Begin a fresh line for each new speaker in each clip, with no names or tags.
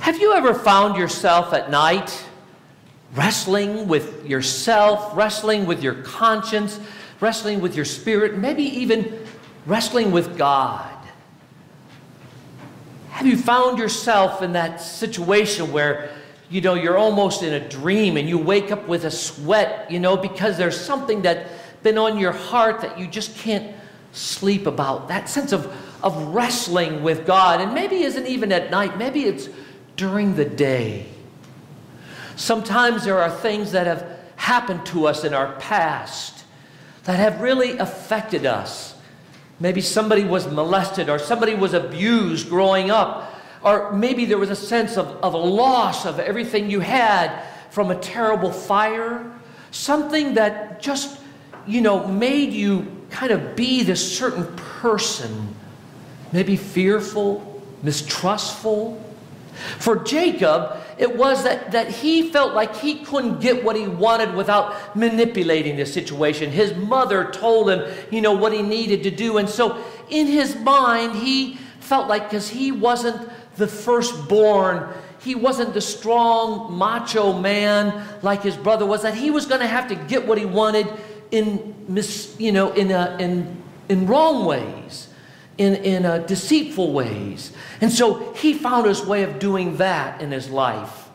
Have you ever found yourself at night wrestling with yourself, wrestling with your conscience, wrestling with your spirit, maybe even wrestling with God? Have you found yourself in that situation where, you're almost in a dream and you wake up with a sweat, because there's something that's been on your heart that you just can't sleep about? That sense of wrestling with God. And maybe it isn't even at night. Maybe it's during the day. Sometimes there are things that have happened to us in our past that have really affected us. Maybe somebody was molested, or somebody was abused growing up, or maybe there was a sense of a loss of everything you had from a terrible fire. Something that just, made you kind of be this certain person, maybe fearful, mistrustful. For Jacob, it was that he felt like he couldn't get what he wanted without manipulating the situation. His mother told him, what he needed to do. And so in his mind, he felt like, because he wasn't the firstborn, he wasn't the strong, macho man like his brother was, that he was going to have to get what he wanted in wrong ways, in deceitful ways. And so he found his way of doing that in his life.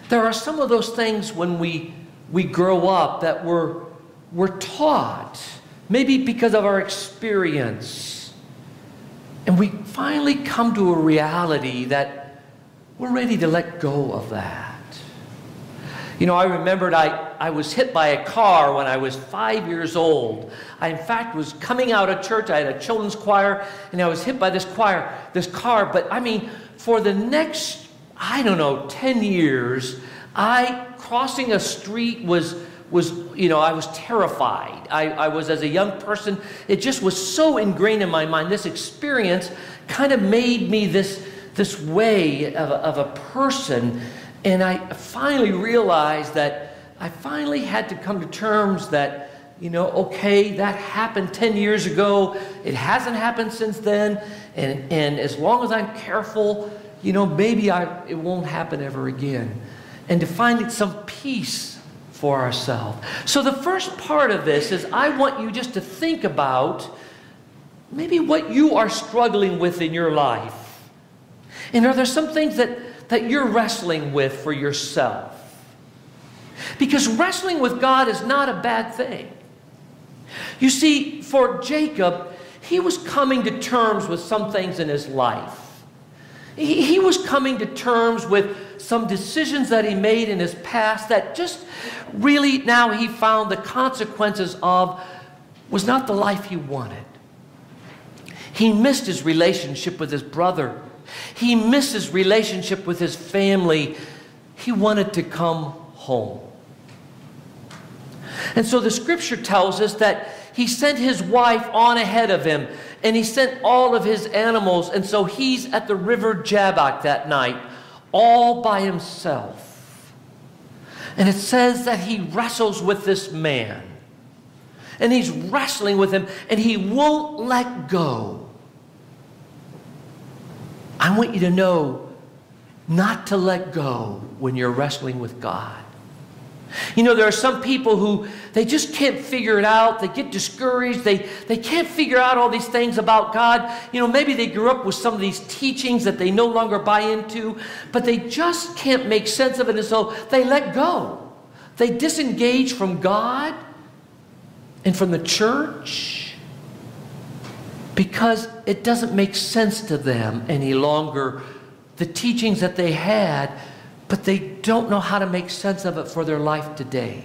There are some of those things when we grow up that we're taught, maybe because of our experience. And we finally come to a reality that we're ready to let go of that. I remembered I was hit by a car when I was 5 years old. I, in fact, was coming out of church. I had a children's choir, and I was hit by this car. But, for the next, 10 years, crossing a street was I was terrified. I was, as a young person, it just was so ingrained in my mind. This experience kind of made me this way of a person. And I finally realized that I finally had to come to terms that, okay, that happened 10 years ago. It hasn't happened since then. And as long as I'm careful, maybe it won't happen ever again. And to find some peace for ourselves. So the first part of this is I want you just to think about maybe what you are struggling with in your life. And are there some things that you're wrestling with for yourself? Because wrestling with God is not a bad thing. You see, for Jacob, he was coming to terms with some things in his life. He was coming to terms with some decisions that he made in his past that just really now he found the consequences of was not the life he wanted. He missed his relationship with his brother. He missed his relationship with his family. He wanted to come home. And so the scripture tells us that he sent his wife on ahead of him, and he sent all of his animals. And so he's at the River Jabock that night, all by himself. And it says that he wrestles with this man. And he's wrestling with him, and he won't let go. I want you to know not to let go when you're wrestling with God. There are some people who, they just can't figure it out. They get discouraged. They can't figure out all these things about God. Maybe they grew up with some of these teachings that they no longer buy into, but they just can't make sense of it, and so they let go. They disengage from God and from the church because it doesn't make sense to them any longer, the teachings that they had, but they don't know how to make sense of it for their life today.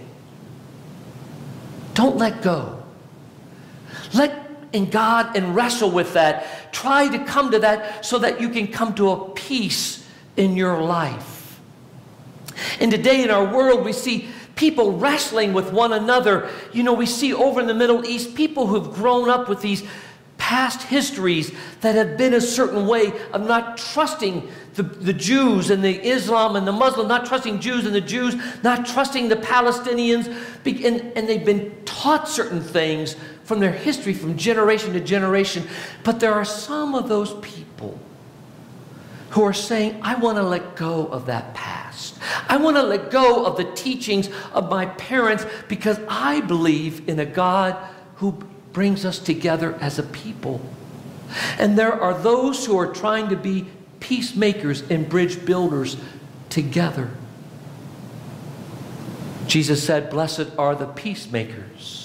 Don't let go. Let in God and wrestle with that. Try to come to that so that you can come to a peace in your life. And today in our world we see people wrestling with one another. We see over in the Middle East people who've grown up with these past histories that have been a certain way of not trusting the Jews and the Islam and the Muslim, not trusting Jews and the Jews, not trusting the Palestinians. And they've been taught certain things from their history from generation to generation. But there are some of those people who are saying, I want to let go of that past. I want to let go of the teachings of my parents because I believe in a God who brings us together as a people. And there are those who are trying to be peacemakers and bridge builders together. Jesus said, blessed are the peacemakers.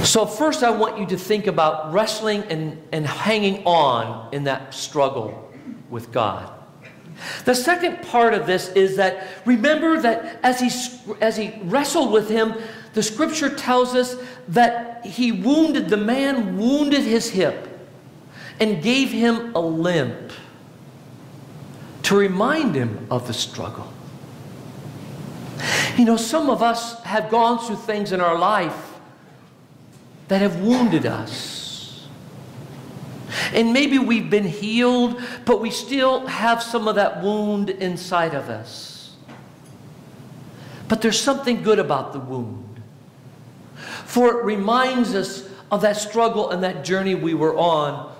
So first I want you to think about wrestling and hanging on in that struggle with God. The second part of this is that remember that as he wrestled with him, the scripture tells us that the man wounded his hip and gave him a limp to remind him of the struggle. You know, some of us have gone through things in our life that have wounded us. And maybe we've been healed, but we still have some of that wound inside of us. But there's something good about the wound. For it reminds us of that struggle and that journey we were on.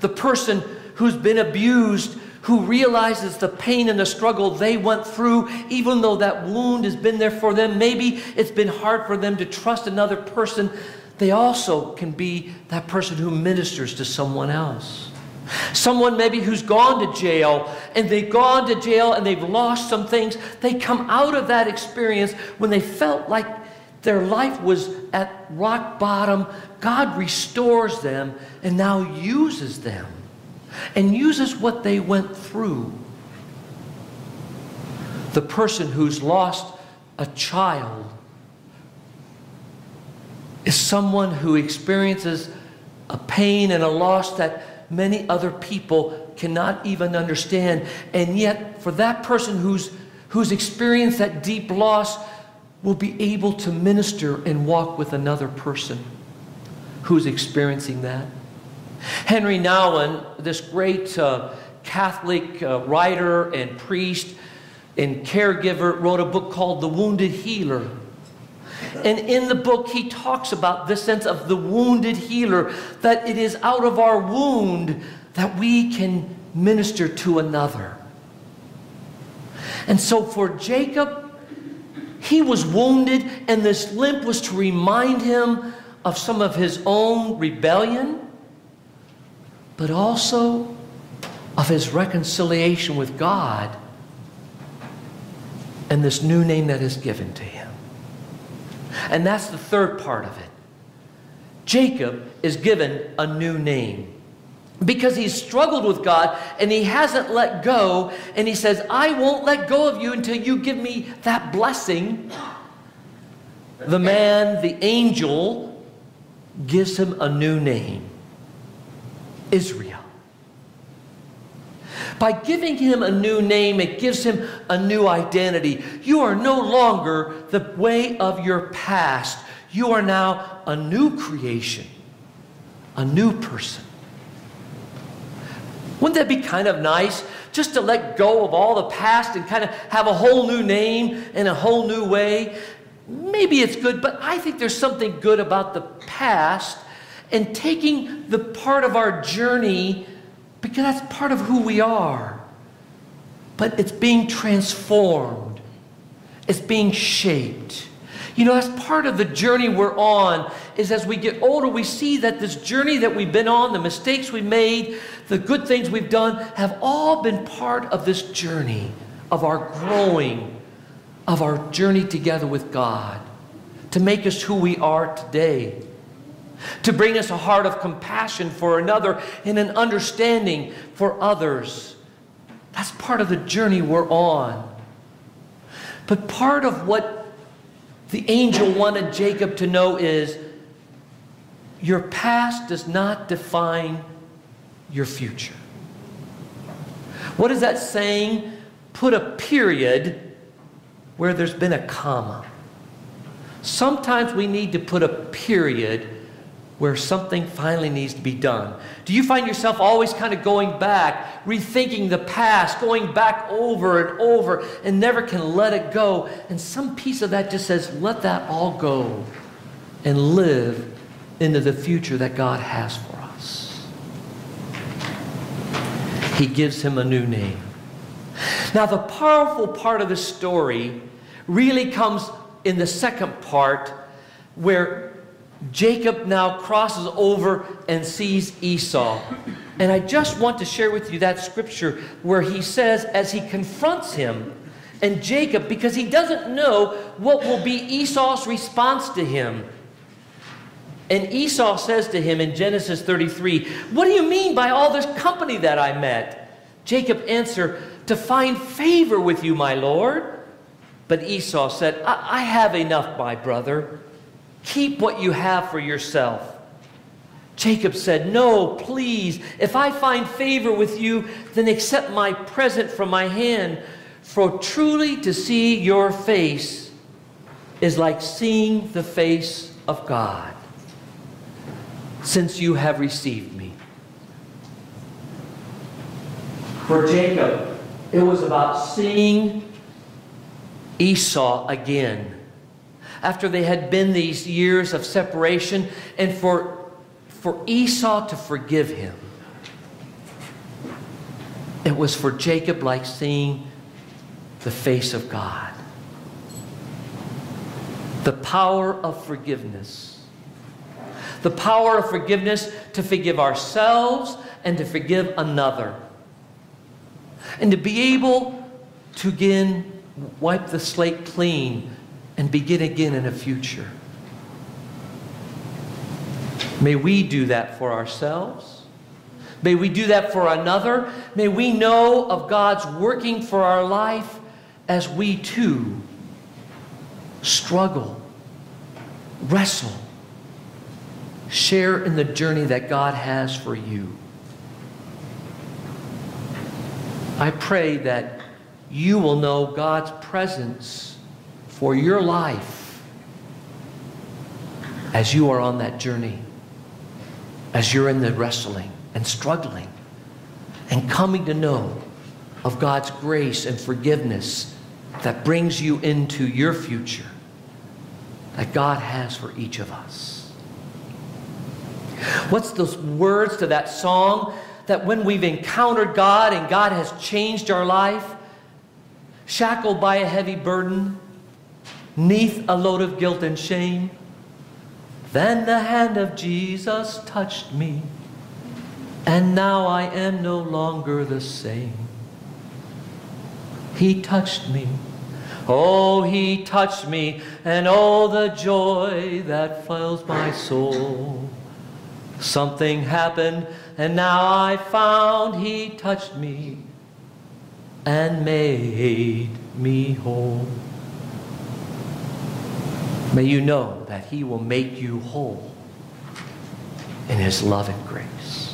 The person who's been abused, who realizes the pain and the struggle they went through, even though that wound has been there for them, maybe it's been hard for them to trust another person, they also can be that person who ministers to someone else. Someone maybe who's gone to jail, and they've gone to jail and they've lost some things. They come out of that experience when they felt like their life was at rock bottom. God restores them and now uses them and uses what they went through. The person who's lost a child is someone who experiences a pain and a loss that many other people cannot even understand. And yet, for that person who's experienced that deep loss, will be able to minister and walk with another person who's experiencing that. Henry Nouwen, this great Catholic writer and priest and caregiver, wrote a book called The Wounded Healer. And in the book, he talks about this sense of the wounded healer, that it is out of our wound that we can minister to another. And so for Jacob, he was wounded, and this limp was to remind him of some of his own rebellion, but also of his reconciliation with God and this new name that is given to him. And that's the third part of it. Jacob is given a new name because he's struggled with God and he hasn't let go, and he says, I won't let go of you until you give me that blessing. The man, the angel, gives him a new name, Israel. By giving him a new name, it gives him a new identity. You are no longer the way of your past. You are now a new creation, a new person. Wouldn't that be kind of nice, just to let go of all the past and kind of have a whole new name and a whole new way? Maybe it's good, but I think there's something good about the past and taking the part of our journey, because that's part of who we are. But it's being transformed. It's being shaped. You know, that's part of the journey we're on, is as we get older, we see that this journey that we've been on, the mistakes we made, the good things we've done, have all been part of this journey of our growing, of our journey together with God, to make us who we are today, to bring us a heart of compassion for another and an understanding for others. That's part of the journey we're on. But part of what the angel wanted Jacob to know is your past does not define your future. What is that saying? Put a period where there's been a comma. Sometimes we need to put a period where something finally needs to be done. Do you find yourself always kind of going back, rethinking the past, going back over and over, and never can let it go? And some piece of that just says, let that all go and live into the future that God has for us. He gives him a new name. Now, the powerful part of the story really comes in the second part, where Jacob now crosses over and sees Esau. And I just want to share with you that scripture where he says, as he confronts him and Jacob, because he doesn't know what will be Esau's response to him. And Esau says to him in Genesis 33, "What do you mean by all this company that I met?" Jacob answered, "To find favor with you, my lord." But Esau said, I have enough, my brother. Keep what you have for yourself." Jacob said, "No, please, if I find favor with you, then accept my present from my hand. For truly to see your face is like seeing the face of God, since you have received me." For Jacob, it was about seeing Esau again, after they had been these years of separation, and for Esau to forgive him. It was for Jacob like seeing the face of God. The power of forgiveness. The power of forgiveness to forgive ourselves and to forgive another. And to be able to again wipe the slate clean and begin again in a future. May we do that for ourselves. May we do that for another. May we know of God's working for our life as we too struggle, wrestle, share in the journey that God has for you. I pray that you will know God's presence for your life as you are on that journey, as you're in the wrestling and struggling and coming to know of God's grace and forgiveness that brings you into your future that God has for each of us. What's those words to that song that when we've encountered God and God has changed our life, shackled by a heavy burden, 'neath a load of guilt and shame, then the hand of Jesus touched me, and now I am no longer the same. He touched me, oh, he touched me, and oh, the joy that fills my soul. Something happened, and now I found he touched me and made me whole. May you know that he will make you whole in his love and grace.